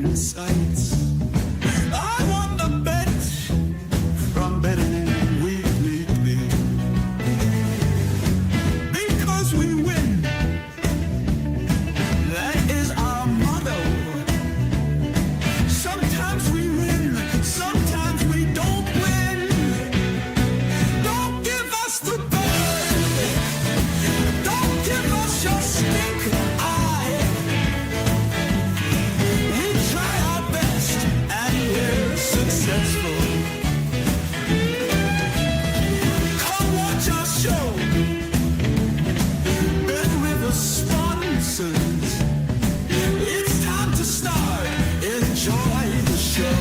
insights. I won the bet from betting weekly. Because we win. That is our motto. Sometimes we win, sometimes we don't win. Don't give us the bird. Don't give us your stink eye. We try our best and we're successful. Come watch our show. Bet with the sponsors. It's time to start. Enjoy the show.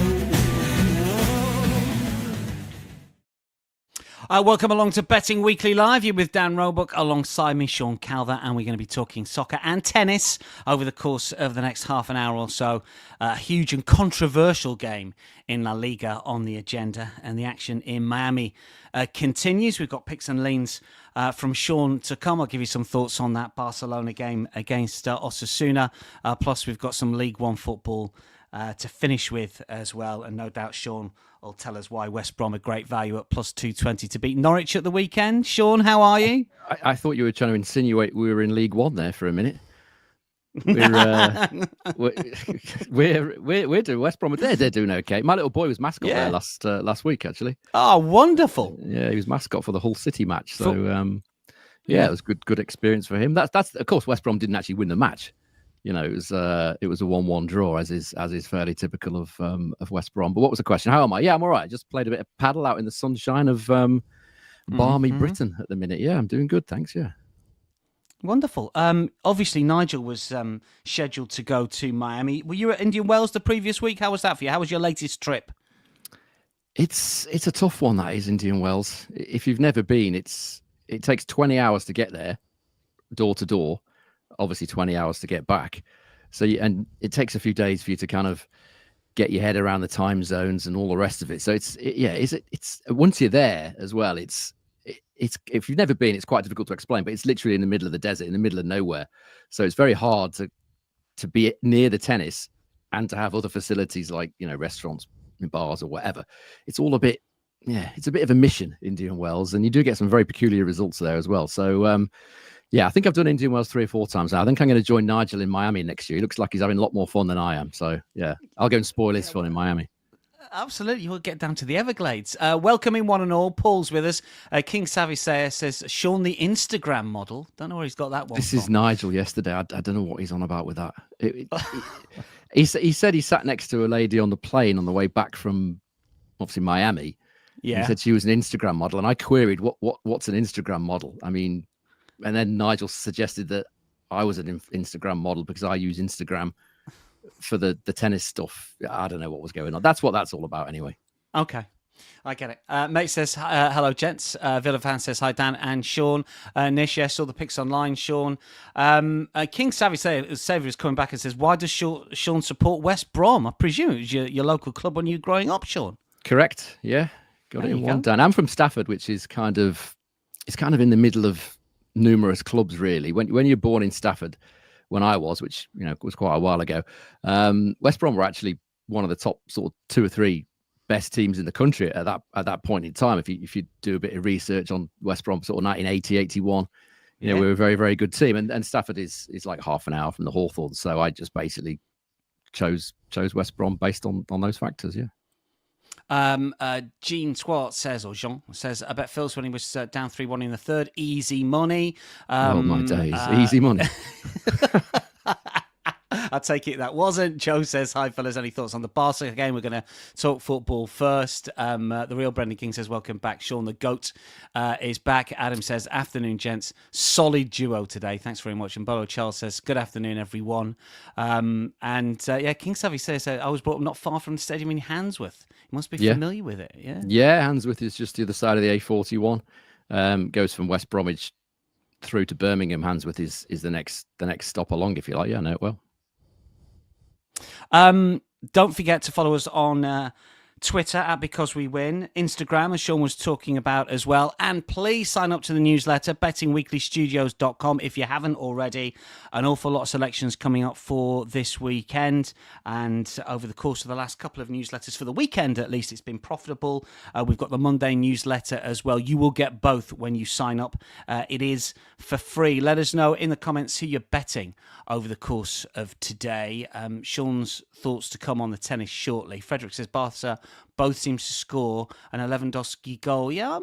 Welcome along to Betting Weekly Live. You're with Dan Roebuck alongside me, Sean Calvert, and we're going to be talking soccer and tennis over the course of the next half an hour or so. A huge and controversial game in La Liga on the agenda, and the action in Miami continues. We've got picks and leans from Sean to come. I'll give you some thoughts on that Barcelona game against Osasuna. Plus, we've got some League One football to finish with as well, and no doubt Sean will tell us why West Brom are great value at plus 220 to beat Norwich at the weekend. Sean, how are you? I thought you were trying to insinuate we were in League One there for a minute. We're doing West Brom. They're doing okay. My little boy was mascot there last week, actually. Oh, wonderful! Yeah, he was mascot for the Hull City match. So it was good experience for him. That's of course West Brom didn't actually win the match. You know, it was a 1-1 draw, as is fairly typical of West Brom. But what was the question? How am I? Yeah, I'm all right. Just played a bit of paddle out in the sunshine of balmy Britain at the minute. Yeah, I'm doing good, thanks. Yeah, wonderful. Obviously, Nigel was scheduled to go to Miami. Were you at Indian Wells the previous week? How was that for you? How was your latest trip? It's a tough one, that is, Indian Wells. If you've never been, it takes 20 hours to get there, door to door. Obviously 20 hours to get back. So, and it takes a few days for you to kind of get your head around the time zones and all the rest of it. So it's once you're there as well, it's if you've never been, it's quite difficult to explain, but it's literally in the middle of the desert, in the middle of nowhere. So it's very hard to be near the tennis and to have other facilities like, you know, restaurants and bars or whatever. It's all it's a bit of a mission, Indian Wells, and you do get some very peculiar results there as well. So, I think I've done Indian Wells 3 or 4 times now. I think I'm going to join Nigel in Miami next year. He looks like he's having a lot more fun than I am. So, yeah, I'll go and spoil his fun in Miami. Absolutely. You'll get down to the Everglades. Welcoming one and all. Paul's with us. King Savvy says, Sean, the Instagram model. Don't know where he's got that one This from. is Nigel yesterday. I don't know what he's on about with that. He said he sat next to a lady on the plane on the way back from, obviously, Miami. Yeah. He said she was an Instagram model. And I queried, what's an Instagram model? I mean... And then Nigel suggested that I was an Instagram model because I use Instagram for the tennis stuff. I don't know what was going on. That's what that's all about anyway. Okay. I get it. Mate says, hello, gents. Villa fan says, hi, Dan and Sean. Nish, yes, saw the pics online, Sean. King Savvy Saver is coming back and says, why does Sean support West Brom? I presume it was your local club when you were growing up, Sean. Correct. Yeah. Got it in one down. I'm from Stafford, which is kind of in the middle of numerous clubs, really. When you're born in Stafford, when I was, which was quite a while ago, West Brom were actually one of the top sort of 2 or 3 best teams in the country at that point in time. If you do a bit of research on West Brom, sort of 1980, 81, we were a very, very good team. And Stafford is like half an hour from the Hawthorns, so I just basically chose West Brom based on those factors. Yeah. Jean Jean says, I bet Phil's when he was down 3-1 in the third. Easy money. Oh, my days. Easy money. I take it that wasn't. Joe says, hi, fellas. Any thoughts on the Barca game? We're going to talk football first. The real Brendan King says, welcome back. Sean the GOAT is back. Adam says, afternoon, gents. Solid duo today. Thanks very much. And Bolo Charles says, good afternoon, everyone. King Savvy says, I was brought up not far from the stadium in Handsworth. You must be familiar with it. Yeah. Yeah, Handsworth is just the other side of the A41. Goes from West Bromwich through to Birmingham. Handsworth is the next stop along, if you like. Yeah, I know it well. Don't forget to follow us on Twitter at Because We Win, Instagram, as Sean was talking about as well. And please sign up to the newsletter, bettingweeklystudios.com, if you haven't already. An awful lot of selections coming up for this weekend. And over the course of the last couple of newsletters, for the weekend at least, it's been profitable. We've got the Monday newsletter as well. You will get both when you sign up. It is for free. Let us know in the comments who you're betting over the course of today. Sean's thoughts to come on the tennis shortly. Frederick says Barca both seems to score an Lewandowski goal. Yeah,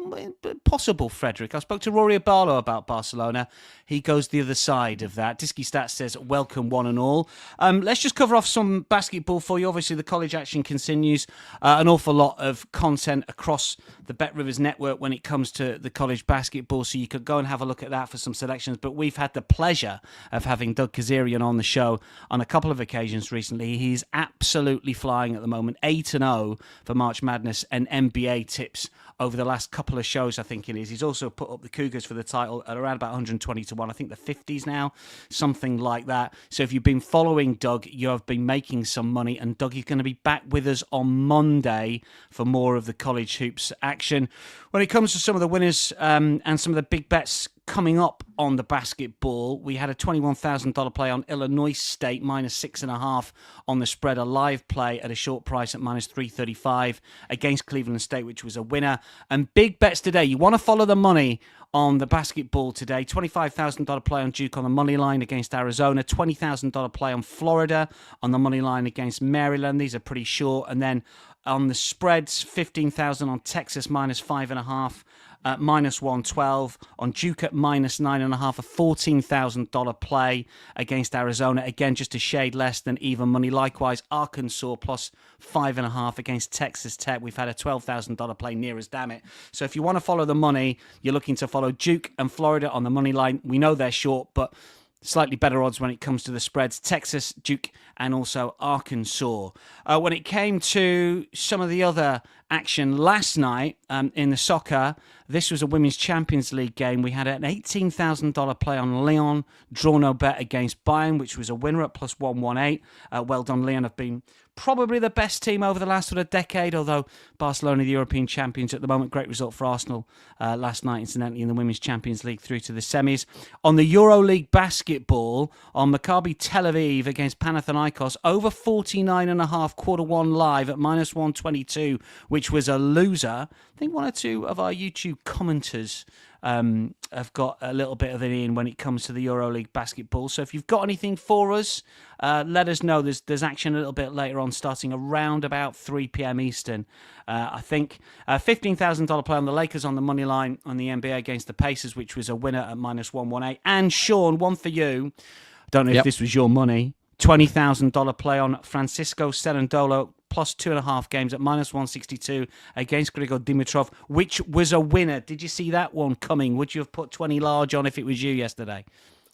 possible, Frederick. I spoke to Rory Abalo about Barcelona. He goes the other side of that. Disky Stats says, welcome one and all. Let's just cover off some basketball for you. Obviously, the college action continues. An awful lot of content across the Bet Rivers network when it comes to the college basketball, so you could go and have a look at that for some selections. But we've had the pleasure of having Doug Kazarian on the show on a couple of occasions recently. He's absolutely flying at the moment, 8-0 for March Madness and NBA tips over the last couple of shows, I think it is. He's also put up the Cougars for the title at around about 120 to 1. I think the 50s now, something like that. So if you've been following Doug, you have been making some money. And Doug is going to be back with us on Monday for more of the college hoops action. When it comes to some of the winners and some of the big bets coming up on the basketball, we had a $21,000 play on Illinois State, -6.5 on the spread, a live play at a short price at -335 against Cleveland State, which was a winner. And big bets today. You want to follow the money on the basketball today. $25,000 play on Duke on the money line against Arizona. $20,000 play on Florida on the money line against Maryland. These are pretty short. And then on the spreads, 15,000 on Texas -5.5. -112 on Duke at -9.5, a $14,000 play against Arizona. Again, just a shade less than even money. Likewise, Arkansas +5.5 against Texas Tech. We've had a $12,000 play near as damn it. So if you want to follow the money, you're looking to follow Duke and Florida on the money line. We know they're short, but slightly better odds when it comes to the spreads. Texas, Duke, and also Arkansas. When it came to some of the other action last night in the soccer, this was a Women's Champions League game. We had an $18,000 play on Lyon, draw no bet against Bayern, which was a winner at +118. Well done, Lyon have been probably the best team over the last sort of decade, although Barcelona, the European champions at the moment. Great result for Arsenal last night, incidentally, in the Women's Champions League through to the semis. On the EuroLeague basketball, on Maccabi Tel Aviv against Panathinaikos, over 49.5 Q1 live at -122, which was a loser. I think one or two of our YouTube commenters have got a little bit of it in when it comes to the EuroLeague basketball. So if you've got anything for us, let us know. There's action a little bit later on, starting around about 3 p.m. Eastern. I think $15,000 play on the Lakers on the money line on the NBA against the Pacers, which was a winner at -118. And Sean, one for you. I don't know if this was your money. $20,000 play on Francisco Cerundolo +2.5 games at -162 against Grigor Dimitrov, which was a winner. Did you see that one coming? Would you have put 20 large on if it was you yesterday?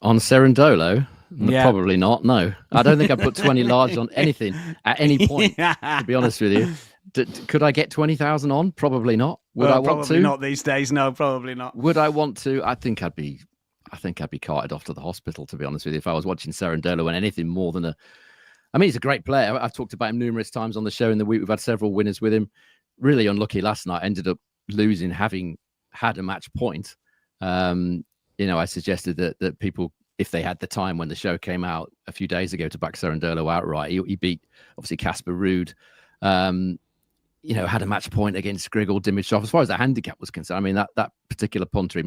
On Cerundolo? Probably not, no. I don't think I put 20 large on anything at any point, to be honest with you. Could I get 20,000 on? Probably not. Would I want to? Probably not these days. No, probably not. Would I want to? I think I'd be carted off to the hospital, to be honest with you, if I was watching Cerundolo and anything more than I mean, he's a great player. I've talked about him numerous times on the show in the week. We've had several winners with him. Really unlucky last night. Ended up losing, having had a match point. I suggested that people, if they had the time when the show came out a few days ago, to back Cerundolo outright. He beat, obviously, Casper Ruud. Had a match point against Grigor Dimitrov. As far as the handicap was concerned, I mean, that particular punter, he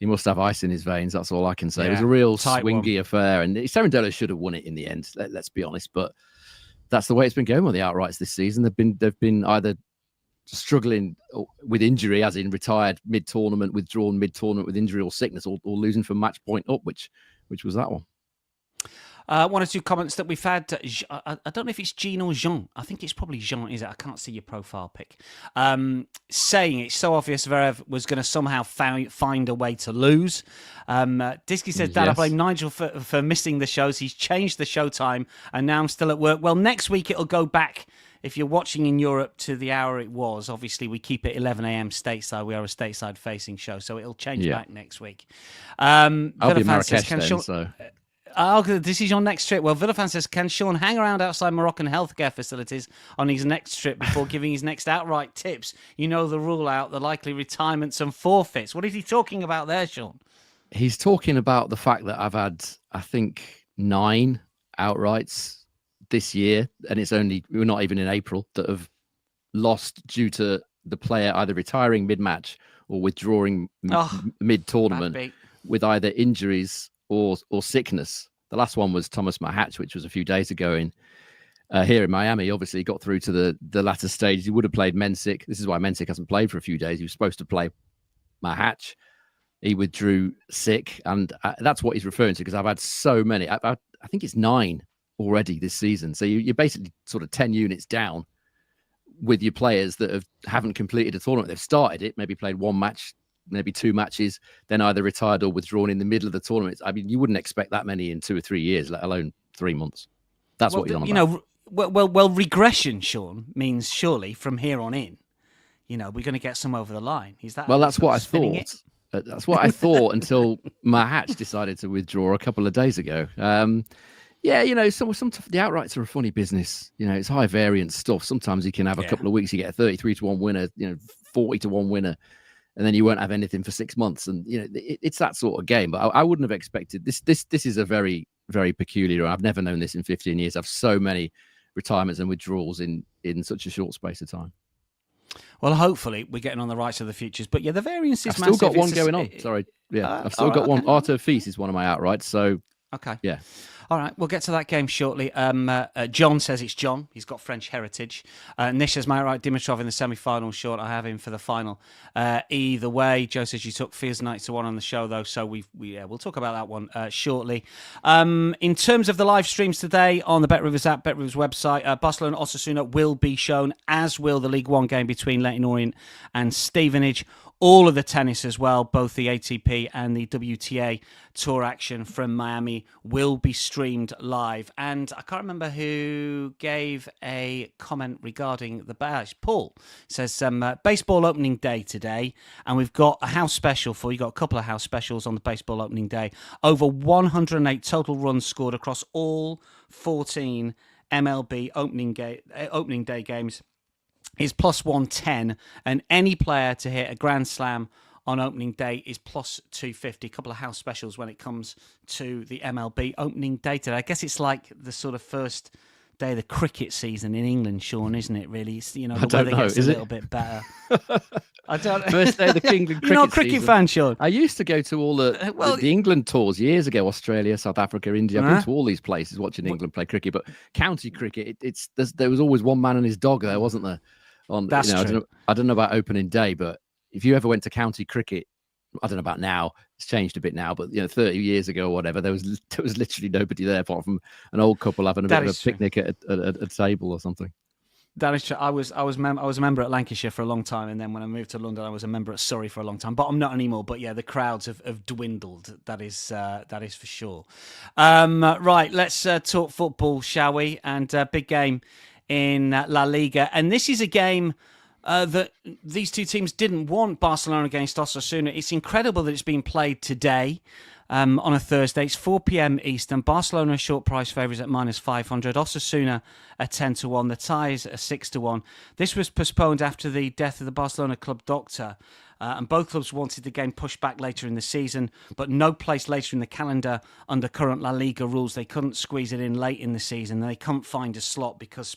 must have ice in his veins. That's all I can say. Yeah, it was a real swingy affair, and Cerundolo should have won it in the end. Let's be honest, but that's the way it's been going with the outrights this season. They've been either struggling with injury, as in retired mid-tournament, withdrawn mid-tournament with injury or sickness, or losing from match point up, which was that one. One or two comments that we've had. I don't know if it's Jean or Jean. I think it's probably Jean, is it? I can't see your profile pic. Saying it's so obvious Zverev was going to somehow find a way to lose. Disky says, Dad, I blame Nigel for missing the shows. He's changed the show time, and now I'm still at work. Well, next week it'll go back, if you're watching in Europe, to the hour it was. Obviously, we keep it 11 a.m. stateside. We are a stateside-facing show, so it'll change back next week. I'll be Marrakesh then, so... Oh, this is your next trip. Well, Villafan says, can Sean hang around outside Moroccan healthcare facilities on his next trip before giving his next outright tips? You know the rule out, the likely retirements and forfeits. What is he talking about there, Sean? He's talking about the fact that I've had, I think, 9 outrights this year, and we're not even in April, that have lost due to the player either retiring mid-match or withdrawing mid-tournament with either injuries or sickness. The last one was Thomas Mahatch, which was a few days ago here in Miami. Obviously, he got through to the latter stage. He would have played Mensik. This is why Mensik hasn't played for a few days. He was supposed to play Mahatch. He withdrew sick, and that's what he's referring to, because I've had so many. I think it's 9 already this season. So you're basically sort of 10 units down with your players that haven't completed a tournament. They've started it, maybe played 1 match, maybe 2 matches, then either retired or withdrawn in the middle of the tournament. I mean, you wouldn't expect that many in 2 or 3 years, let alone 3 months. That's what you're on about. Well, regression, Sean, means surely from here on in, we're going to get some over the line. Is that? Well, that's what I thought. That's what I thought until Mahatch decided to withdraw a couple of days ago. Yeah, some the outrights are a funny business. It's high variance stuff. Sometimes you can have a couple of weeks, you get a 33-1 winner, 40-1 winner, and then you won't have anything for 6 months. And it's that sort of game. But I wouldn't have expected this. This is a very, very peculiar. I've never known this in 15 years. I've so many retirements and withdrawals in such a short space of time. Well, hopefully we're getting on the right side of the futures. But yeah, the variance is massive. I've still got one going on. Sorry. Yeah, I've still got one. Arto Feast is one of my outrights. So, okay. Yeah. All right, we'll get to that game shortly. John says it's John. He's got French heritage. Nish says, my outright Dimitrov in the semi-final short. I have him for the final. Either way, Joe says you took Fears 90-1 on the show, though, so we'll talk about that one shortly. In terms of the live streams today on the BetRivers app, BetRivers website, Barcelona Osasuna will be shown, as will the League One game between Leyton Orient and Stevenage. All of the tennis as well, both the ATP and the WTA Tour action from Miami will be streamed live. And I can't remember who gave a comment regarding the badge. Paul says, baseball opening day today, and we've got a house special for you. Got a couple of house specials on the baseball opening day. Over 108 total runs scored across all 14 MLB opening day games. Is plus 110, and any player to hit a grand slam on opening day is plus 250. A couple of house specials when it comes to the MLB opening day today. I guess it's like the sort of first day of the cricket season in England, Sean, isn't it? Really, it's, the weather gets a little bit better. I don't. First day of the England cricket You're not a cricket season. fan, Sean. I used to go to all the England tours years ago. Australia, South Africa, India. I've been to all these places watching England play cricket. But county cricket, there was always one man and his dog there, wasn't there? That's true. I don't know about opening day, but if you ever went to county cricket, I don't know about now. It's changed a bit now, but 30 years ago or whatever, there was literally nobody there apart from an old couple having a bit of a picnic at a table or something. That is true. I was a member at Lancashire for a long time, and then when I moved to London, I was a member at Surrey for a long time. But I'm not anymore. But yeah, the crowds have dwindled. That is for sure. Right, let's talk football, shall we? And big game in La Liga. And this is a game that these two teams didn't want, Barcelona against Osasuna. It's incredible that it's being played today on a Thursday. It's 4 p.m. Eastern. Barcelona are short price favourites at -500. Osasuna are 10-1. The ties are 6-1. This was postponed after the death of the Barcelona club doctor. And both clubs wanted the game pushed back later in the season, but no place later in the calendar under current La Liga rules. They couldn't squeeze it in late in the season. They couldn't find a slot because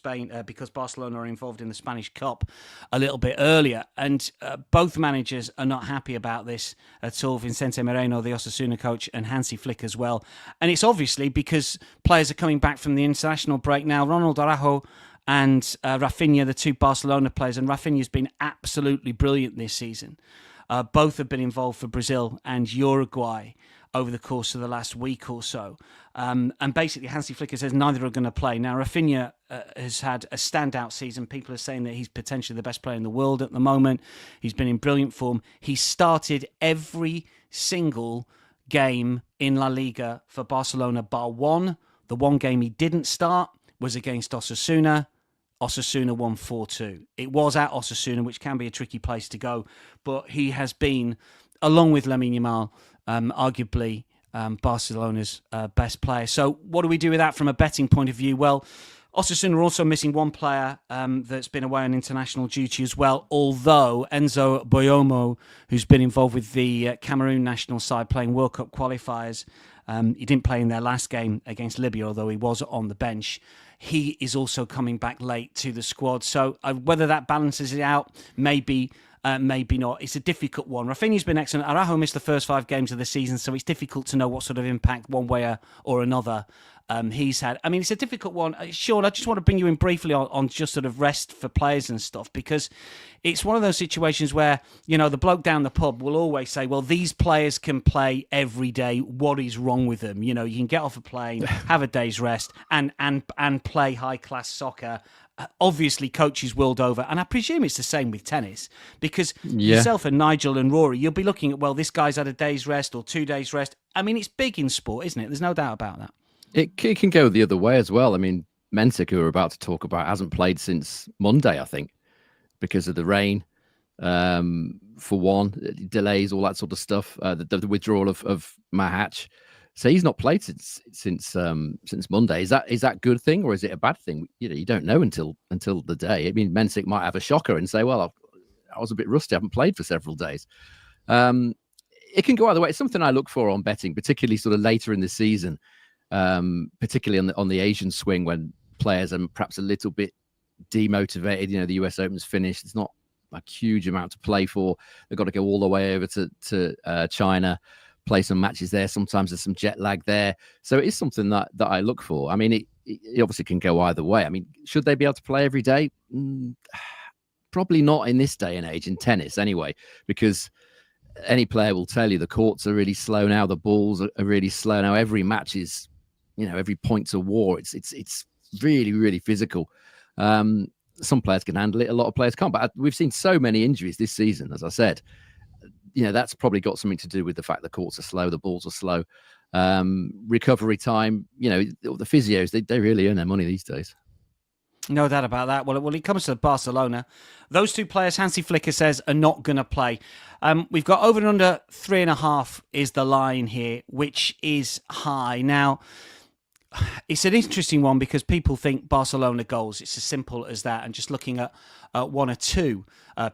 Barcelona are involved in the Spanish Cup a little bit earlier. And both managers are not happy about this at all. Vicente Moreno, the Osasuna coach, and Hansi Flick as well. And it's obviously because players are coming back from the international break now. Ronald Araujo and Rafinha, the two Barcelona players, and Rafinha's been absolutely brilliant this season. Both have been involved for Brazil and Uruguay over the course of the last week or so. And basically, Hansi Flick says neither are going to play. Now, Rafinha has had a standout season. People are saying that he's potentially the best player in the world at the moment. He's been in brilliant form. He started every single game in La Liga for Barcelona bar one. The one game he didn't start was against Osasuna. Osasuna won 4-2. It was at Osasuna, which can be a tricky place to go, but he has been, along with Lamine Yamal, arguably Barcelona's best player. So what do we do with that from a betting point of view? Well, Osasuna are also missing one player that's been away on international duty as well, although Enzo Boyomo, who's been involved with the Cameroon national side playing World Cup qualifiers, he didn't play in their last game against Libya, although he was on the bench. He is also coming back late to the squad. So whether that balances it out, maybe not. It's a difficult one. Rafinha's been excellent. Araujo missed the first 5 games of the season, so it's difficult to know what sort of impact one way or another he's had. I mean, it's a difficult one. Sean, I just want to bring you in briefly on just sort of rest for players and stuff, because it's one of those situations where, the bloke down the pub will always say, well, these players can play every day. What is wrong with them? You can get off a plane, have a day's rest, and play high-class soccer. Obviously, coaches world over, and I presume it's the same with tennis, because yourself and Nigel and Rory, you'll be looking at, well, this guy's had a day's rest or 2 days rest. I mean, it's big in sport, isn't it? There's no doubt about that. It can go the other way as well. I mean, Mensik, who we're about to talk about, hasn't played since Monday, I think, because of the rain. For one, delays, all that sort of stuff. The withdrawal of Mahatch. So he's not played since Monday. Is that a good thing or is it a bad thing? You don't know until the day. I mean, Mensik might have a shocker and say, "Well, I was a bit rusty. I haven't played for several days." It can go either way. It's something I look for on betting, particularly sort of later in the season, particularly on the Asian swing when players are perhaps a little bit demotivated. The US Open's finished. It's not a huge amount to play for. They've got to go all the way over to China. Play some matches there. Sometimes there's some jet lag there. So it is something that I look for. I mean, it obviously can go either way. I mean, should they be able to play every day? Probably not in this day and age in tennis anyway, because any player will tell you the courts are really slow now. The balls are really slow now. Every match is, every point's a war. It's really, really physical. Some players can handle it. A lot of players can't. But we've seen so many injuries this season, as I said. That's probably got something to do with the fact the courts are slow, the balls are slow. Recovery time, the physios, they really earn their money these days. No doubt about that. Well, when it comes to Barcelona, those 2 players, Hansi Flicker says, are not going to play. We've got over and under 3.5 is the line here, which is high. Now, it's an interesting one because people think Barcelona goals. It's as simple as that. And just looking at 1 or 2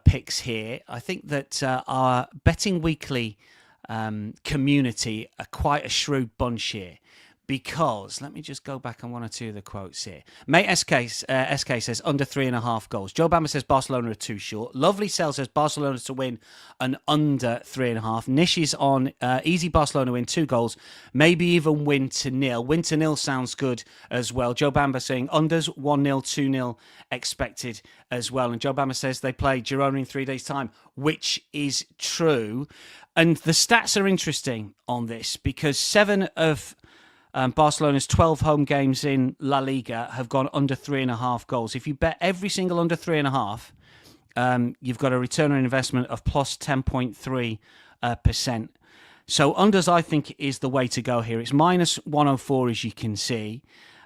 picks here, I think that our Betting Weekly community are quite a shrewd bunch here. Because, let me just go back on 1 or 2 of the quotes here. Mate SK says under 3.5 goals. Joe Bamber says Barcelona are too short. Lovely Cell says Barcelona to win and under 3.5. Nish is on easy Barcelona win 2 goals. Maybe even win to nil. Win to nil sounds good as well. Joe Bamber saying unders 1-0, 2-0 expected as well. And Joe Bamber says they play Girona in 3 days' time, which is true. And the stats are interesting on this because 7 of Barcelona's 12 home games in La Liga have gone under 3.5 goals. If you bet every single under 3.5, you've got a return on investment of plus 10.3%. So unders, I think, is the way to go here. It's minus 104, as you can see.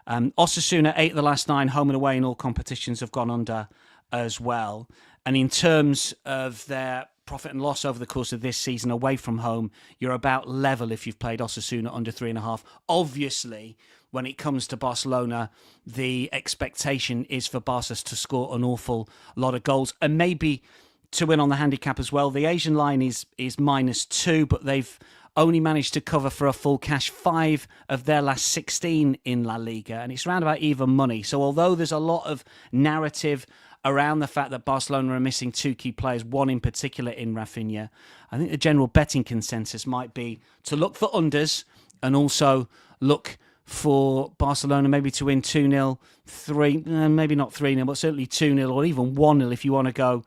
Osasuna, 8 of the last 9 home and away in all competitions have gone under as well. And in terms of their profit and loss over the course of this season away from home, you're about level if you've played Osasuna under 3.5. Obviously, when it comes to Barcelona, the expectation is for Barca to score an awful lot of goals and maybe to win on the handicap as well. The Asian line is -2, but they've only managed to cover for a full cash 5 of their last 16 in La Liga, and it's around about even money. So although there's a lot of narrative around the fact that Barcelona are missing 2 key players, one in particular in Rafinha, I think the general betting consensus might be to look for unders and also look for Barcelona maybe to win 2-0, 3, maybe not 3-0, but certainly 2-0 or even 1-0 if you want to go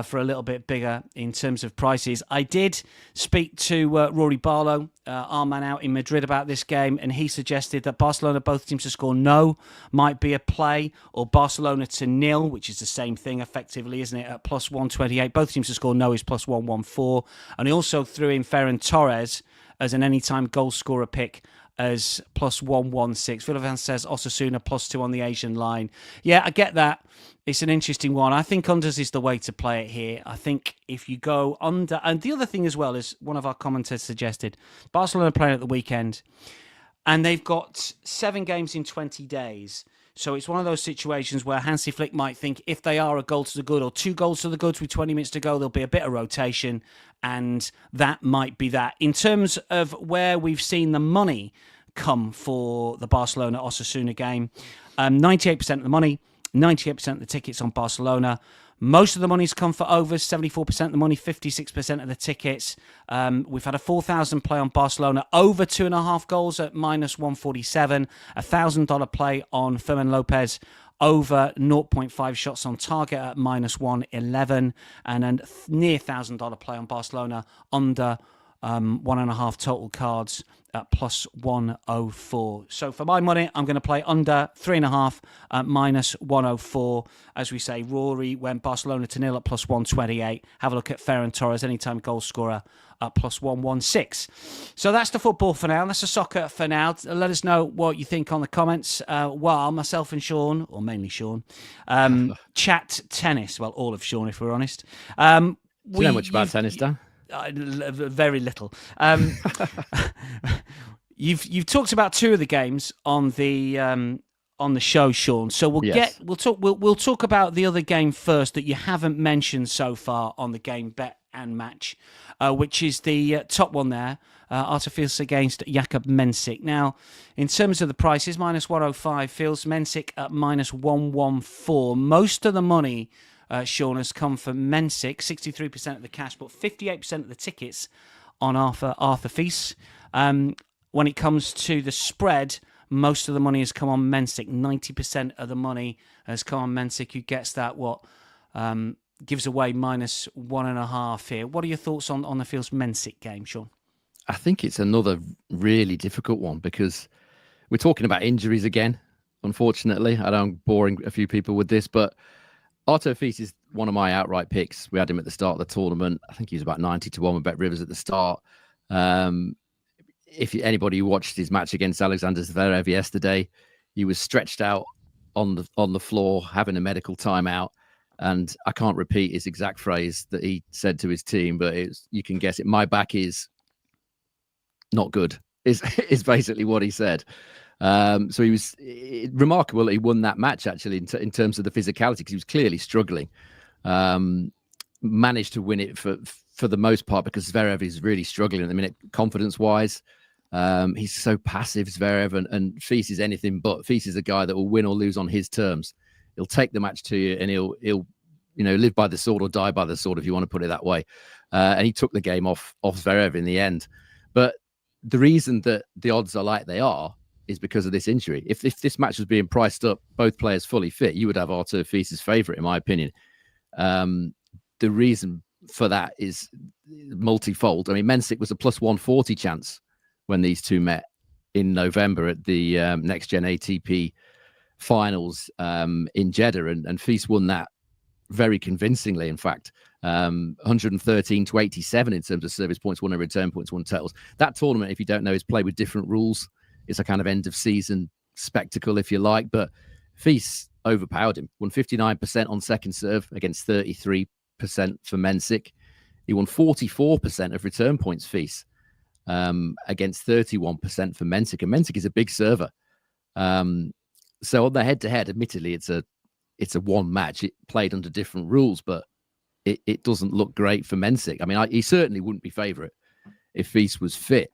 for a little bit bigger in terms of prices. I did speak to Rory Barlow, our man out in Madrid, about this game, and he suggested that Barcelona both teams to score no might be a play, or Barcelona to nil, which is the same thing effectively, isn't it, at plus 128. Both teams to score no is plus 114. And he also threw in Ferran Torres as an anytime goal scorer pick as plus 116. Villavan says Osasuna plus 2 on the Asian line. Yeah, I get that. It's an interesting one. I think unders is the way to play it here. I think if you go under... And the other thing as well is one of our commenters suggested, Barcelona playing at the weekend, and they've got 7 games in 20 days. So it's one of those situations where Hansi Flick might think if they are a goal to the good or 2 goals to the good with 20 minutes to go, there'll be a bit of rotation, and that might be that. In terms of where we've seen the money come for the Barcelona-Osasuna game, 98% of the money, 98% of the tickets on Barcelona. Most of the money's come for overs, 74% of the money, 56% of the tickets. We've had a 4,000 play on Barcelona, over 2.5 goals at minus 147, $1,000 play on Fermin Lopez, over 0.5 shots on target at minus 111, and a near $1,000 play on Barcelona, under 1.5 total cards at plus 104. So for my money, I'm going to play under 3.5 at minus 104. As we say, Rory went Barcelona to nil at plus 128. Have a look at Ferran Torres, anytime goal scorer, at plus 116. So that's the football for now. That's the soccer for now. Let us know what you think on the comments while myself and Sean, or mainly Sean, chat tennis. Well, all of Sean, if we're honest. Do you know much about tennis, Dan? Very little. You've talked about 2 of the games on the show, Sean. So we'll talk about the other game first that you haven't mentioned so far on the game bet and match, which is the top one there, Artifice against Jakub Mensik. Now, in terms of the prices, minus 105 feels Mensik at minus 114. Most of the money, Sean, has come from Mensik, 63% of the cash, but 58% of the tickets on Arthur Feast. When it comes to the spread, most of the money has come on Mensik. 90% of the money has come on Mensik, who gets that, gives away minus 1.5 here. What are your thoughts on the Fields Mensik game, Sean? I think it's another really difficult one because we're talking about injuries again, unfortunately. I know I'm boring a few people with this, but Arto Feast is one of my outright picks. We had him at the start of the tournament. I think he was about 90 to 1 with Bet Rivers at the start. If anybody who watched his match against Alexander Zverev yesterday, he was stretched out on the floor, having a medical timeout. And I can't repeat his exact phrase that he said to his team, but you can guess it. My back is not good, is basically what he said. So he was remarkable that he won that match, actually, in terms of the physicality, because he was clearly struggling. Managed to win it for the most part because Zverev is really struggling at the minute, confidence-wise. He's so passive, Zverev, and Feast is anything but. Feast is a guy that will win or lose on his terms. He'll take the match to you, and he'll live by the sword or die by the sword, if you want to put it that way. And he took the game off Zverev in the end. But the reason that the odds are like they are is because of this injury. If this match was being priced up, both players fully fit, you would have Arto Feast's favourite, in my opinion. The reason for that is multifold. I mean, Mensik was a plus 140 chance when these two met in November at the Next Gen ATP finals in Jeddah, and Feast won that very convincingly. In fact, 113 to 87 in terms of service points, won and return points, won totals. That tournament, if you don't know, is played with different rules. It's a kind of end of season spectacle, if you like, but Feast overpowered him. Won 59% on second serve against 33% for Mensik. He won 44% of return points, Feast, against 31% for Mensik. And Mensik is a big server. So on the head-to-head, admittedly, it's a one match. It played under different rules, but it doesn't look great for Mensik. I mean, he certainly wouldn't be favourite if Feast was fit.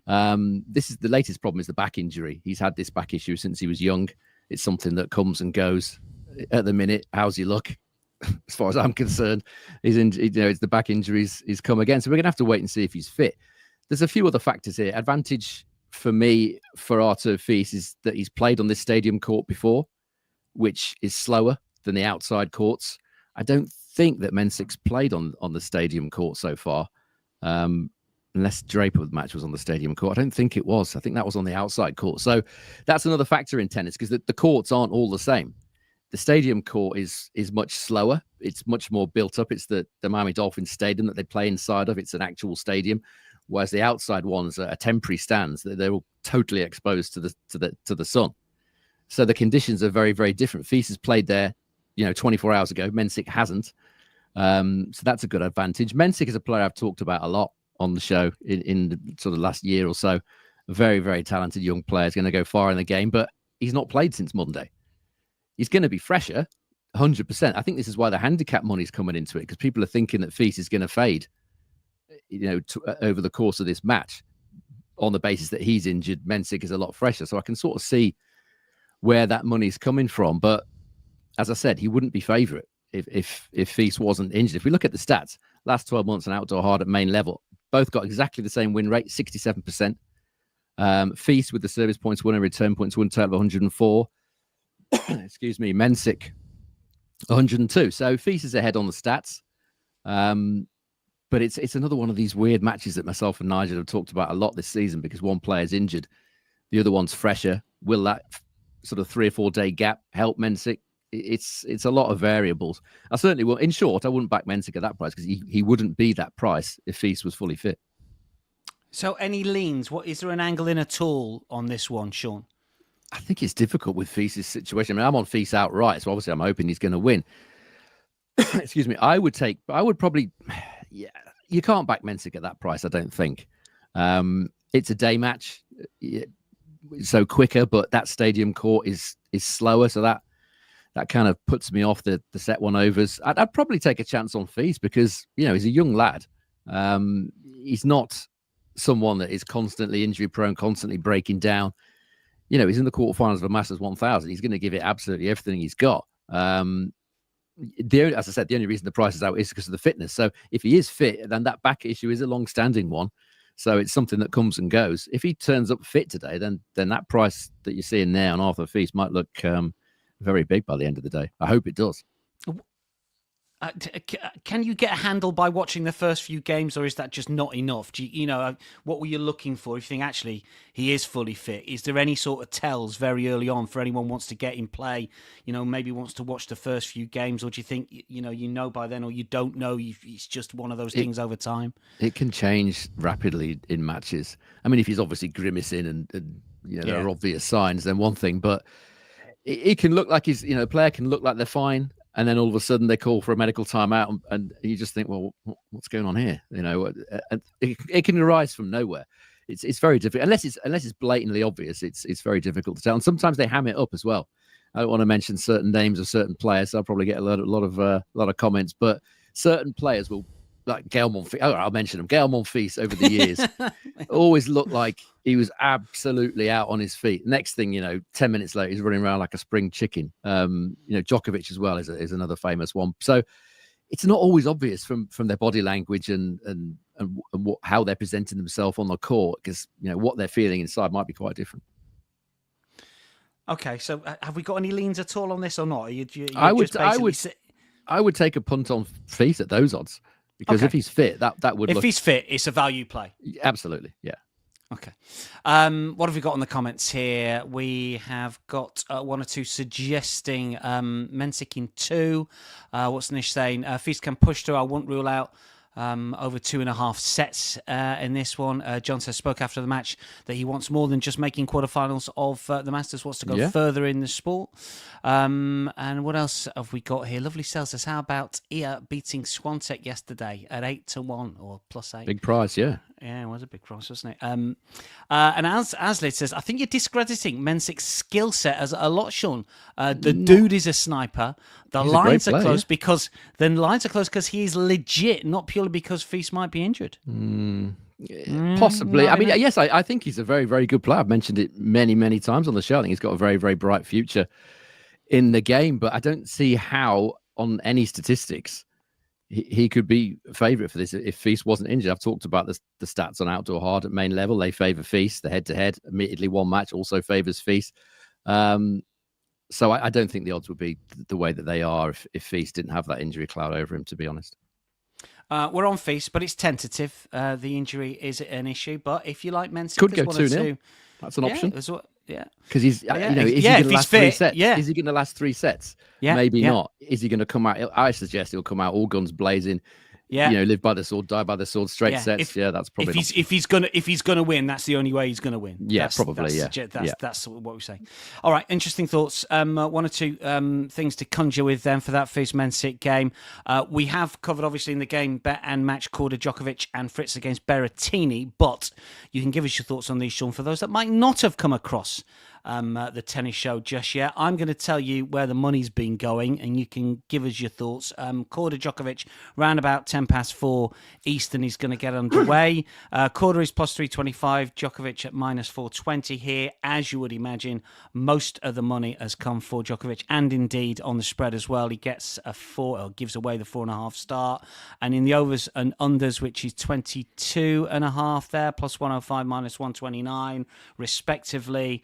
This is the latest problem is the back injury. He's had this back issue since he was young. It's something that comes and goes. At the minute, how's he look? As far as I'm concerned, it's the back injuries he's come again. So we're going to have to wait and see if he's fit. There's a few other factors here. Advantage for me for Arto Feast is that he's played on this stadium court before, which is slower than the outside courts. I don't think that Mensik's played on the stadium court so far. Unless Draper match was on the stadium court. I don't think it was. I think that was on the outside court. So that's another factor in tennis because the courts aren't all the same. The stadium court is much slower. It's much more built up. It's the Miami Dolphins stadium that they play inside of. It's an actual stadium. whereas the outside ones are temporary stands. They're all totally exposed to the sun. So the conditions are very, very different. Fils has played there, 24 hours ago. Mensik hasn't. So that's a good advantage. Mensik is a player I've talked about a lot on the show in the sort of last year or so. A very, very talented young player. Is going to go far in the game, but he's not played since Monday. He's going to be fresher, 100%. I think this is why the handicap money's coming into it, because people are thinking that Fils is going to fade, over the course of this match on the basis that he's injured. Mensik is a lot fresher. So I can sort of see where that money's coming from. But as I said, he wouldn't be favourite if Fils wasn't injured. If we look at the stats, last 12 months on outdoor hard at main level, both got exactly the same win rate, 67%. Fils with the service points won and return points won, total of 104. Excuse me, Mensik 102. So Fils is ahead on the stats. But it's another one of these weird matches that myself and Nigel have talked about a lot this season, because one player's injured, the other one's fresher. Will that sort of 3 or 4 day gap help Mensik? It's a lot of variables. I certainly will. In short, I wouldn't back Mensik at that price, because he wouldn't be that price if Fils was fully fit. So any leans? Is there an angle in at all on this one, Sean? I think it's difficult with Fils' situation. I mean, I'm on Fils outright, so obviously I'm hoping he's going to win. Excuse me. I would probably, yeah, you can't back Mensik at that price, I don't think. It's a day match, so quicker, but that stadium court is slower, so that kind of puts me off the set one overs. I'd probably take a chance on Fils, because he's a young lad. He's not someone that is constantly injury prone, constantly breaking down. He's in the quarterfinals of a Masters 1000. He's going to give it absolutely everything he's got. As I said, the only reason the price is out is because of the fitness. So if he is fit, then that back issue is a long-standing one. So it's something that comes and goes. If he turns up fit today, then that price that you're seeing there on Arthur Fils might look very big by the end of the day. I hope it does. Can you get a handle by watching the first few games, or is that just not enough? Do what were you looking for? If you think actually he is fully fit, is there any sort of tells very early on for anyone who wants to get in play? Maybe wants to watch the first few games, or do you think by then, or you don't know? It's just one of those things over time. It can change rapidly in matches. I mean, if he's obviously grimacing and there are obvious signs, then one thing, but it can look like a player can look like they're fine. And then all of a sudden they call for a medical timeout, and you just think, well, what's going on here? It can arise from nowhere. It's very difficult unless it's blatantly obvious. It's very difficult to tell. And sometimes they ham it up as well. I don't want to mention certain names of certain players. So I'll probably get a lot of comments, but certain players will, like Gael Monfils. Oh, I'll mention him. Gael Monfils over the years always looked like he was absolutely out on his feet. Next thing 10 minutes later, he's running around like a spring chicken. Djokovic as well is another famous one. So it's not always obvious from their body language and how they're presenting themselves on the court, because what they're feeling inside might be quite different. Okay, so have we got any leans at all on this or not? I would take a punt on Fils at those odds. Because if he's fit, that would. If he's fit, it's a value play. Absolutely, yeah. Okay. What have we got in the comments here? We have got one or two suggesting Mensik in 2. What's Nish saying? Fils can push through. I won't rule out over 2.5 sets in this one. John says, spoke after the match that he wants more than just making quarterfinals of the Masters, wants to go further in the sport. And what else have we got here? Lovely Sales says, how about Ia beating Swiatek yesterday at 8-1 or +8? Big price, yeah. Yeah, it was a big price, wasn't it? And Aslit says, I think you're discrediting Mensik's skill set as a lot, Sean. Dude is a sniper. The lines are close because he's legit, not purely because Fils might be injured. Possibly. I mean, yes, I think he's a very, very good player. I've mentioned it many, many times on the show. I think he's got a very, very bright future in the game, but I don't see how on any statistics he could be a favourite for this if Fils wasn't injured. I've talked about the stats on outdoor hard at main level. They favour Fils. The head-to-head, admittedly one match, also favours Fils. So I don't think the odds would be the way that they are if Fils didn't have that injury cloud over him, to be honest. We're on Fils, but it's tentative. The injury is an issue, but if you like Mensik, could go 2-0. That's an option. Yeah, because he's, is he going to last 3 sets? Yeah. Is he going to last 3 sets? Yeah, maybe not. Is he going to come out? I suggest he'll come out all guns blazing. Yeah. live by the sword, die by the sword, straight sets. That's probably if he's gonna win, that's the only way he's gonna win. Yeah, probably. That's what we say. All right, interesting thoughts. One or two things to conjure with then for that first Mensik game. We have covered obviously in the game bet and match Korda, Djokovic and Fritz against Berrettini, but you can give us your thoughts on these, Sean, for those that might not have come across the tennis show just yet. I'm going to tell you where the money's been going, and you can give us your thoughts. Korda, Djokovic, round about 4:10 Eastern, is going to get underway. Korda is plus 325, Djokovic at minus 420 here. As you would imagine, most of the money has come for Djokovic, and indeed on the spread as well. He gets gives away the 4.5 start, and in the overs and unders, which is 22.5 there, plus 105, minus 129, respectively.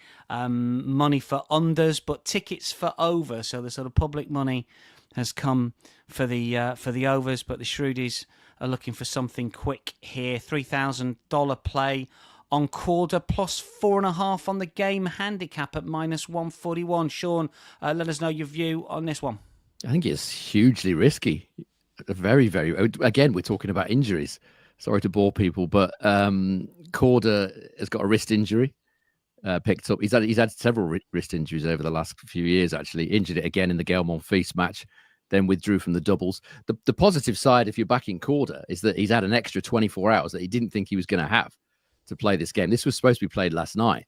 Money for unders, but tickets for over. So the sort of public money has come for the overs, but the Shrewdies are looking for something quick here. $3,000 play on Korda, plus 4.5 on the game handicap at minus 141. Sean, let us know your view on this one. I think it's hugely risky. Very, very. Again, we're talking about injuries. Sorry to bore people, but Korda has got a wrist injury. Picked up. He's had several wrist injuries over the last few years. Actually, injured it again in the Gael Monfils match, then withdrew from the doubles. The positive side, if you're backing Korda, is that he's had an extra 24 hours that he didn't think he was going to have to play this game. This was supposed to be played last night,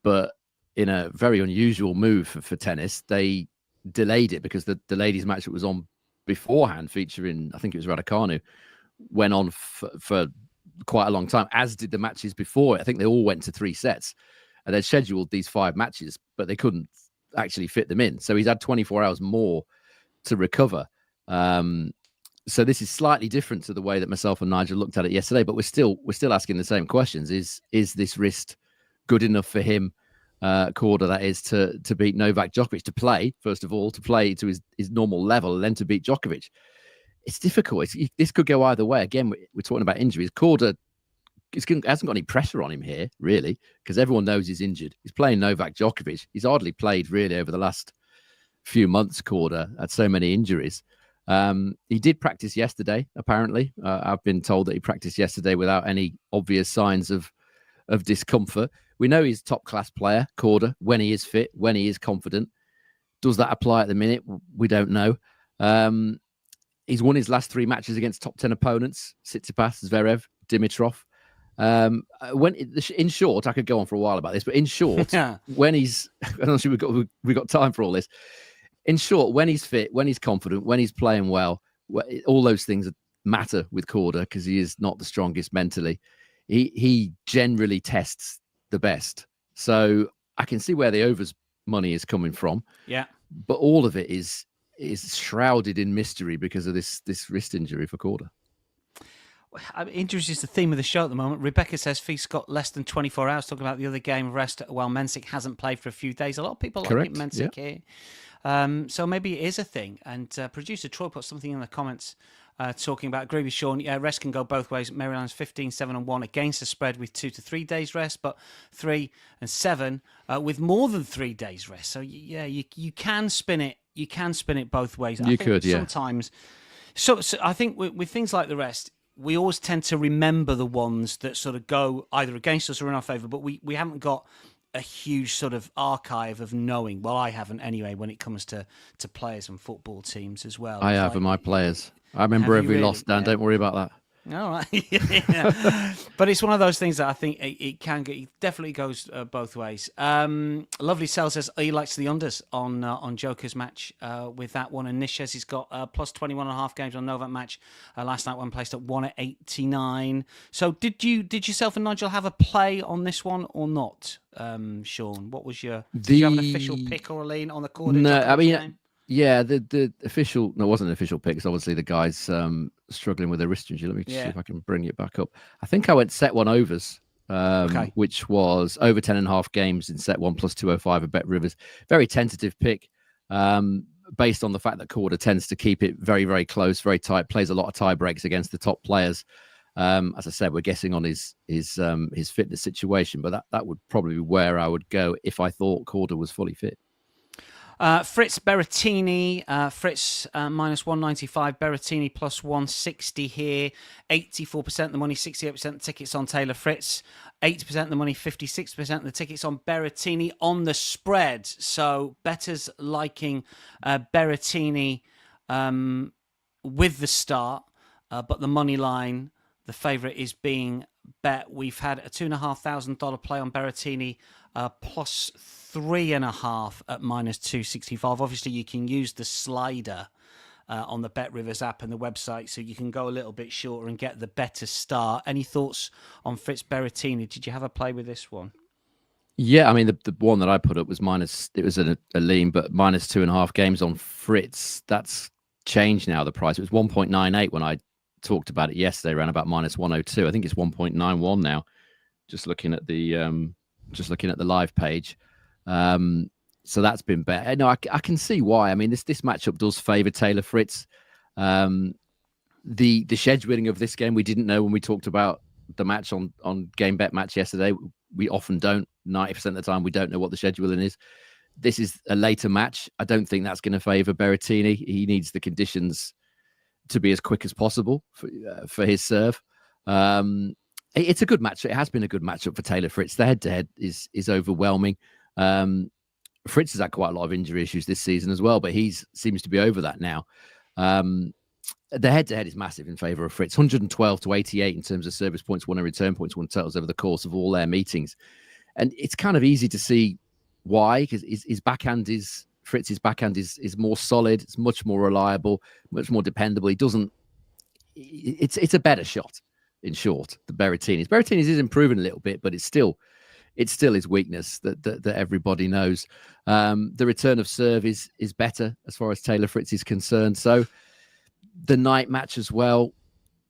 but in a very unusual move for tennis, they delayed it because the ladies' match that was on beforehand, featuring I think it was Raducanu, went on for quite a long time, as did the matches before it. I think they all went to 3 sets. And they'd scheduled these 5 matches, but they couldn't actually fit them in. So he's had 24 hours more to recover. So this is slightly different to the way that myself and Nigel looked at it yesterday. But we're still asking the same questions: Is this wrist good enough for him, Korda, that is, to beat Novak Djokovic, to play first of all, to play to his normal level, and then to beat Djokovic? It's difficult. This could go either way. Again, we're talking about injuries. Korda hasn't got any pressure on him here, really, because everyone knows he's injured. He's playing Novak Djokovic. He's hardly played, really, over the last few months, Korda, had so many injuries. He did practice yesterday, apparently. I've been told that he practiced yesterday without any obvious signs of discomfort. We know he's a top-class player, Korda, when he is fit, when he is confident. Does that apply at the minute? We don't know. He's won his last 3 matches against top 10 opponents: Tsitsipas, Zverev, Dimitrov. In short, I could go on for a while about this, but in short, when he's, I'm not sure we've got time for all this. In short, when he's fit, when he's confident, when he's playing well, all those things matter with Korda, because he is not the strongest mentally. He generally tests the best. So I can see where the overs money is coming from. Yeah. But all of it is shrouded in mystery because of this wrist injury for Korda. Injuries is the theme of the show at the moment. Rebecca says Feast got less than 24 hours, talking about the other game of rest while Mensik hasn't played for a few days. A lot of people like Mensik here. So maybe it is a thing. And producer Troy put something in the comments talking about, agree with Sean, rest can go both ways. Maryland's 15, 7 and 1 against the spread with 2 to 3 days rest, but 3 and 7 with more than 3 days rest. So you can spin it. You can spin it both ways. You could, yeah. Sometimes. So I think with things like the rest, we always tend to remember the ones that sort of go either against us or in our favour, but we haven't got a huge sort of archive of knowing. Well, I haven't anyway, when it comes to players and football teams as well. I have, and my players. I remember every loss, Dan. Don't worry about that. All right. Yeah. But it's one of those things that I think it definitely goes both ways. Lovely Cell says he likes the unders on Joker's match with that one. And Nishes, he's got plus 21.5 games on Novak match last night, when placed at 1 at 89. So did yourself and Nigel have a play on this one or not, Sean? What was did you have an official pick or a lean on the Korda? No, I mean, game? Yeah, the official, no, it wasn't an official pick. It's obviously the guy's struggling with a wrist injury. Let me see if I can bring it back up. I think I went set 1 overs, which was over 10.5 games in set 1 plus 205 at Bet Rivers. Very tentative pick, based on the fact that Korda tends to keep it very, very close, very tight, plays a lot of tie breaks against the top players. As I said, we're guessing on his fitness situation, but that would probably be where I would go if I thought Korda was fully fit. Fritz Berrettini, Fritz minus 195, Berrettini plus 160 here. 84% of the money, 68% of the tickets on Taylor Fritz. 80% of the money, 56% of the tickets on Berrettini on the spread. So bettors liking Berrettini with the start, but the money line, the favourite is being bet. We've had a $2,500 play on Berrettini, plus 3.5 at minus 265. Obviously, you can use the slider on the Bet Rivers app and the website, so you can go a little bit shorter and get the better start. Any thoughts on Fritz Berrettini? Did you have a play with this one? Yeah, I mean, the one that I put up was it was a lean, but minus 2.5 games on Fritz. That's changed now, the price. It was 1.98 when I talked about it yesterday, around about minus 102. I think it's 1.91 now, just looking at the live page. So that's been better. No, I can see why. I mean, this matchup does favour Taylor Fritz. The scheduling of this game, we didn't know when we talked about the match on Game Bet Match yesterday. We often don't. 90% of the time, we don't know what the scheduling is. This is a later match. I don't think that's going to favour Berrettini. He needs the conditions to be as quick as possible for his serve. It's a good match. It has been a good matchup for Taylor Fritz. The head-to-head is overwhelming. Fritz has had quite a lot of injury issues this season as well, but he seems to be over that now. The head-to-head is massive in favour of Fritz. 112 to 88 in terms of service points won and return points won totals over the course of all their meetings. And it's kind of easy to see why, because Fritz's backhand is more solid. It's much more reliable, much more dependable. It's a better shot, in short, the Berrettini's. Berrettini's is improving a little bit, but it's still his weakness that everybody knows. The return of serve is better as far as Taylor Fritz is concerned. So the night match as well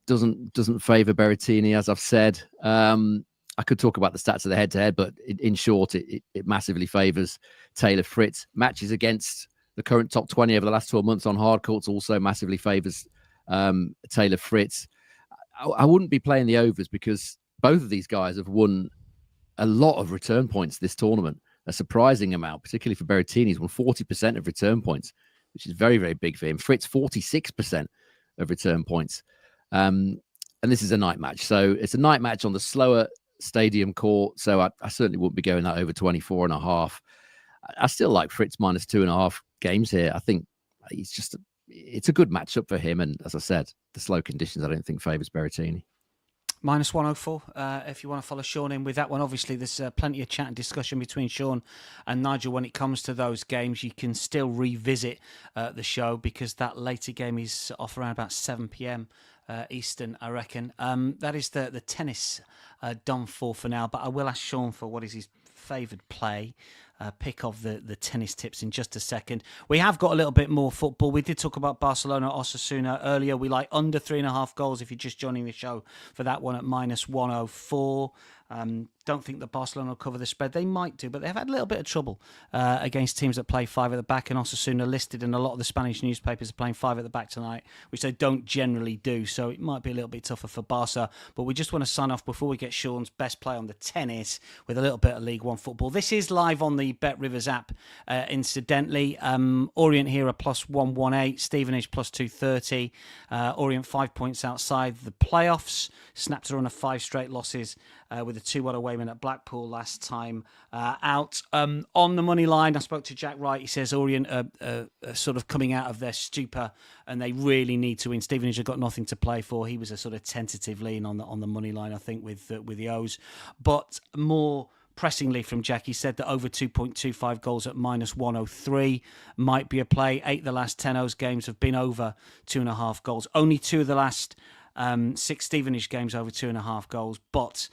doesn't favour Berrettini, as I've said. I could talk about the stats of the head-to-head, but in short, it massively favours Taylor Fritz. Matches against the current top 20 over the last 12 months on hard courts also massively favours Taylor Fritz. I wouldn't be playing the overs because both of these guys have won a lot of return points this tournament, a surprising amount, particularly for Berrettini. He's won 40% of return points, which is very, very big for him. Fritz, 46% of return points. And this is a night match. So it's a night match on the slower stadium court. So I certainly wouldn't be going that over 24.5. I still like Fritz minus 2.5 games here. I think it's a good matchup for him. And as I said, the slow conditions, I don't think favours Berrettini. Minus 104, if you want to follow Sean in with that one. Obviously, there's plenty of chat and discussion between Sean and Nigel when it comes to those games. You can still revisit the show because that later game is off around about 7 p.m. Eastern, I reckon. That is the tennis done for now, but I will ask Sean for what is his favoured play. Pick of the tennis tips in just a second. We have got a little bit more football. We did talk about Barcelona, Osasuna earlier. We like under 3.5 goals if you're just joining the show for that one at minus 104. Don't think that Barcelona will cover the spread. They might do, but they've had a little bit of trouble against teams that play 5 at the back, and Osasuna listed in a lot of the Spanish newspapers are playing 5 at the back tonight, which they don't generally do, so it might be a little bit tougher for Barca. But we just want to sign off before we get Sean's best play on the tennis with a little bit of League One football. This is live on the Bet Rivers app, incidentally. Orient here are plus 118, Stevenage plus 230. Orient 5 points outside the playoffs, snapped a run of 5 straight losses with a 2-1 away win at Blackpool last time out. On the money line, I spoke to Jack Wright. He says Orient are sort of coming out of their stupor and they really need to win. Stevenage have got nothing to play for. He was a sort of tentative lean on the money line, I think, with the O's. But more pressingly from Jack, he said that over 2.25 goals at minus 103 might be a play. 8 of the last 10 O's games have been over 2.5 goals. Only 2 of the last 6 Stevenage games over 2.5 goals, but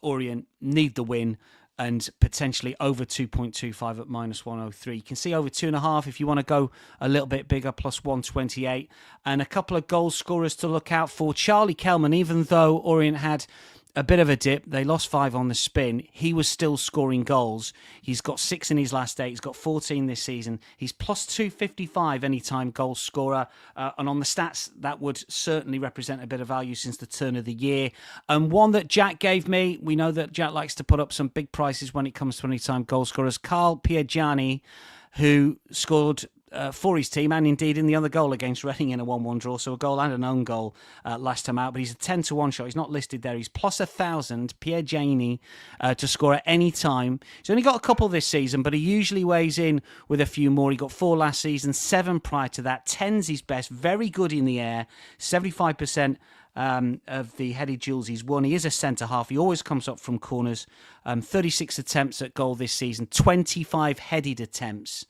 Orient need the win and potentially over 2.25 at minus 103. You can see over 2.5 if you want to go a little bit bigger, plus 128. And a couple of goal scorers to look out for. Charlie Kelman, even though Orient had a bit of a dip, they lost 5 on the spin, he was still scoring goals. He's got 6 in his last 8. He's got 14 this season. He's plus 255 anytime goal scorer. And on the stats, that would certainly represent a bit of value since the turn of the year. And one that Jack gave me, we know that Jack likes to put up some big prices when it comes to anytime goal scorers. Carl Piergiani who scored for his team and indeed in the other goal against Reading in a 1-1 draw. So a goal and an own goal last time out. But he's a 10-1 shot. He's not listed there. He's plus 1,000. Pierre Janey to score at any time. He's only got a couple this season, but he usually weighs in with a few more. He got 4 last season, 7 prior to that. 10's his best. Very good in the air. 75%. Of the headed duels he's won. He is a centre-half. He always comes up from corners. 36 attempts at goal this season, 25 headed attempts.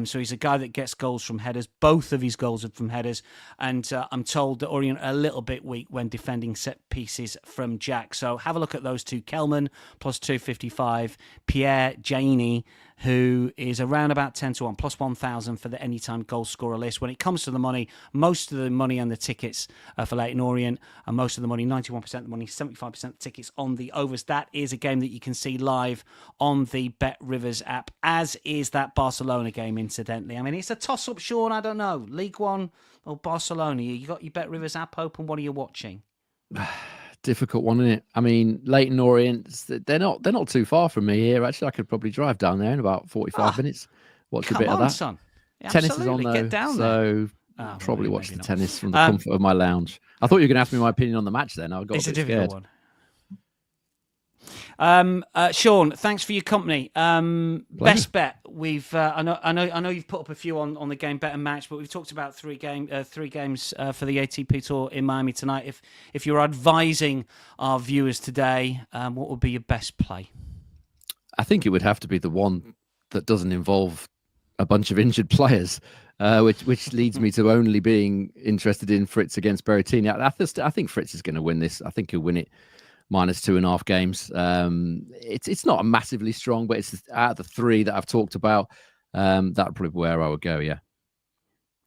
So he's a guy that gets goals from headers. Both of his goals are from headers. And I'm told that Orient are a little bit weak when defending set pieces from Jack. So have a look at those two. Kelman, plus 255. Pierre Janey, who is around about 10-1, plus 1,000 for the anytime goal scorer list. When it comes to the money, most of the money on the tickets for Leyton Orient, and most of the money, 91% of the money, 75% of the tickets on the overs. That is a game that you can see live on the Bet Rivers app, as is that Barcelona game, incidentally. I mean, it's a toss-up, Sean. I don't know. League One or Barcelona? You got your Bet Rivers app open. What are you watching? Difficult one, isn't it? I mean, Leyton Orient, they're not too far from me here. Actually, I could probably drive down there in about 45 minutes. Watch a bit of that. Son. Yeah, tennis is on though, get down so there. probably watch the tennis from the comfort of my lounge. I thought you were going to ask me my opinion on the match. Then I got it's a bit difficult scared. One. Sean, thanks for your company. Best bet. We've I know you've put up a few on the Game Bet and Match, but we've talked about three games for the ATP Tour in Miami tonight. If you're advising our viewers today, what would be your best play? I think it would have to be the one that doesn't involve a bunch of injured players, which leads me to only being interested in Fritz against Berrettini. I think Fritz is going to win this. I think he'll win it minus 2.5 games. It's not a massively strong, but it's out of the 3 that I've talked about. That'd probably be where I would go. Yeah.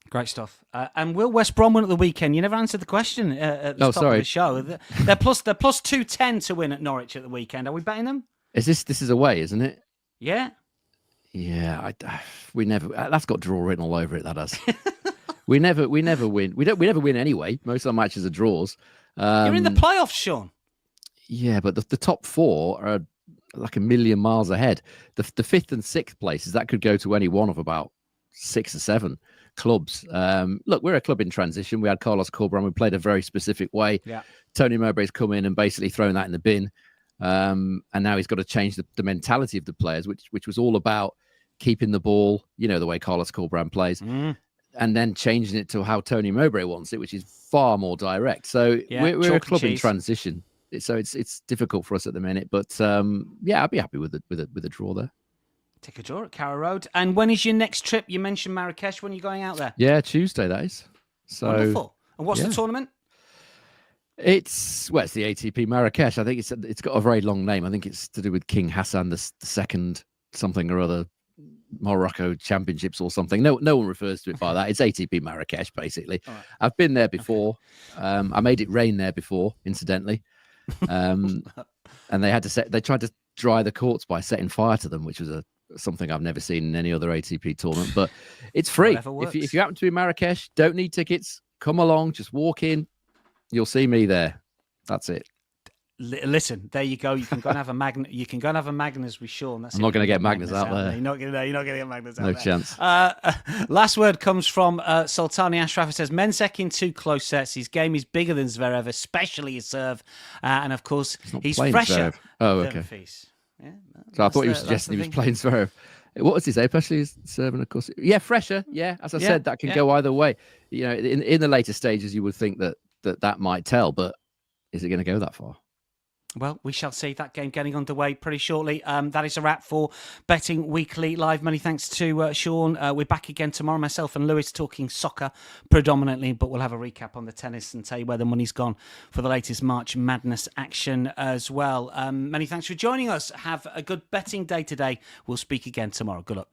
Great stuff. And will West Brom win at the weekend? You never answered the question at the top of the show. They're plus 210 to win at Norwich at the weekend. Are we betting them? This is away, isn't it? Yeah. Yeah. We never. That's got draw written all over it. That has. we never win. We never win anyway. Most of our matches are draws. You're in the playoffs, Sean. Yeah, but the top 4 are like a million miles ahead. The 5th and 6th places, that could go to any one of about 6 or 7 clubs. Look, we're a club in transition. We had Carlos Corberán. We played a very specific way. Yeah. Tony Mowbray's come in and basically thrown that in the bin. And now he's got to change the mentality of the players, which was all about keeping the ball, the way Carlos Corberán plays, and then changing it to how Tony Mowbray wants it, which is far more direct. So we're a club in transition. So it's difficult for us at the minute, but I'd be happy with a draw there. Take a draw at Carrow Road. And when is your next trip? You mentioned Marrakesh. When are you going out there? Yeah, Tuesday that is. So wonderful. And what's the tournament? It's the ATP Marrakesh. I think it's got a very long name. I think it's to do with King Hassan the second something or other, Morocco Championships or something. No one refers to it by that. It's ATP Marrakesh basically. Right. I've been there before. Okay. I made it rain there before, incidentally. And they tried to dry the courts by setting fire to them, which was something I've never seen in any other ATP tournament. But it's free. If you happen to be in Marrakesh, don't need tickets, come along, just walk in, you'll see me there. That's it. Listen, there you go. You can go and have a Magna. You can go and have a Magnus with Sean. I'm not going to get Magnus out there. You're not going to get Magnus out there. No chance. Last word comes from Sultani Ashraf. It says Mensik in 2 close sets. His game is bigger than Zverev, especially his serve, and of course he's fresher. Oh, okay. Yeah, so I thought you were suggesting he was playing Zverev. What was he say? Especially his serve, and of course, fresher. Yeah, as I said, that can go either way. In the later stages, you would think that might tell, but is it going to go that far? Well, we shall see that game getting underway pretty shortly. That is a wrap for Betting Weekly Live. Many thanks to Sean. We're back again tomorrow, myself and Lewis, talking soccer predominantly, but we'll have a recap on the tennis and tell you where the money's gone for the latest March Madness action as well. Many thanks for joining us. Have a good betting day today. We'll speak again tomorrow. Good luck.